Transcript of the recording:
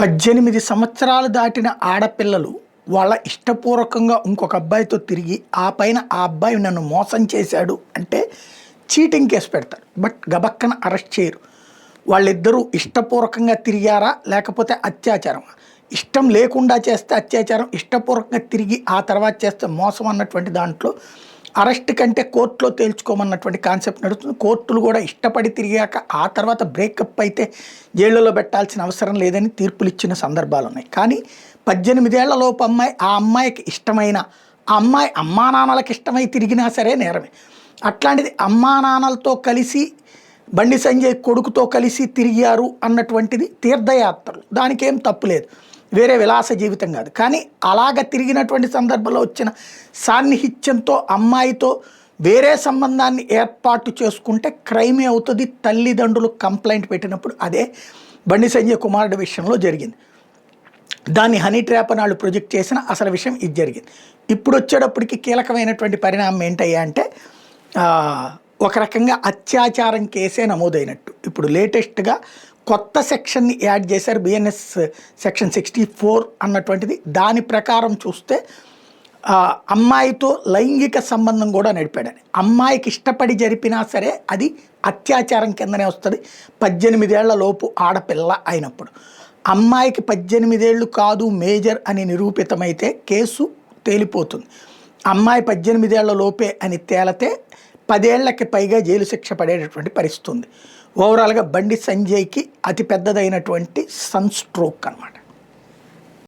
18 సంవత్సరాలు దాటిన ఆడపిల్లలు వాళ్ళ ఇష్టపూర్వకంగా ఇంకొక అబ్బాయితో తిరిగి ఆ పైన ఆ అబ్బాయి నన్ను మోసం చేశాడు అంటే చీటింగ్ కేసు పెడతారు. బట్ గబక్కన అరెస్ట్ చేయరు. వాళ్ళిద్దరూ ఇష్టపూర్వకంగా తిరిగారా లేకపోతే అత్యాచారమా? ఇష్టం లేకుండా చేస్తే అత్యాచారం, ఇష్టపూర్వకంగా తిరిగి ఆ తర్వాత చేస్తే మోసం అన్నటువంటి దాంట్లో అరెస్ట్ కంటే కోర్టులో తేల్చుకోమన్నటువంటి కాన్సెప్ట్ నడుస్తుంది. కోర్టులు కూడా ఇష్టపడి తిరిగాక ఆ తర్వాత బ్రేకప్ అయితే జైళ్ళలో పెట్టాల్సిన అవసరం లేదని తీర్పులు ఇచ్చిన సందర్భాలు ఉన్నాయి. కానీ 18 ఏళ్ల లోపు అమ్మాయి ఆ అమ్మాయికి ఇష్టమైన ఆ అమ్మాయి అమ్మా నాన్నలకు ఇష్టమై తిరిగినా సరే నేరమే. అట్లాంటిది అమ్మా నాన్నలతో కలిసి బండి సంజయ్ కొడుకుతో కలిసి తిరిగారు అన్నటువంటిది తీర్థయాత్రలు, దానికి ఏం తప్పులేదు, వేరే విలాస జీవితం కాదు. కానీ అలాగ తిరిగినటువంటి సందర్భంలో వచ్చిన సాన్నిహిత్యంతో అమ్మాయితో వేరే సంబంధాన్ని ఏర్పాటు చేసుకుంటే క్రైమే అవుతుంది. తల్లిదండ్రులు కంప్లైంట్ పెట్టినప్పుడు అదే బండి సంజయ్ కుమారుడి విషయంలో జరిగింది. దాన్ని హనీ ట్రాప్ అని వాళ్ళు ప్రొజెక్ట్ చేసిన అసలు విషయం ఇది జరిగింది. ఇప్పుడు వచ్చేటప్పటికి కీలకమైనటువంటి పరిణామం ఏంటయ్యా అంటే ఒక రకంగా అత్యాచారం కేసే నమోదైనట్టు. ఇప్పుడు లేటెస్ట్గా కొత్త సెక్షన్ని యాడ్ చేశారు, బిఎన్ఎస్ సెక్షన్ 64 అన్నటువంటిది. దాని ప్రకారం చూస్తే అమ్మాయితో లైంగిక సంబంధం కూడా నడిపాడని, అమ్మాయికి ఇష్టపడి జరిపినా సరే అది అత్యాచారం కిందనే వస్తుంది 18 ఏళ్ల లోపు ఆడపిల్ల అయినప్పుడు. అమ్మాయికి 18 ఏళ్ళు కాదు మేజర్ అని నిరూపితమైతే కేసు తేలిపోతుంది. అమ్మాయి 18 ఏళ్ల లోపే అని తేలితే 10 ఏళ్లకి పైగా జైలు శిక్ష పడేటటువంటి పరిస్థితి ఉంది. ఓవరాల్గా బండి సంజయ్కి అతి పెద్దదైనటువంటి సన్ స్ట్రోక్ అనమాట.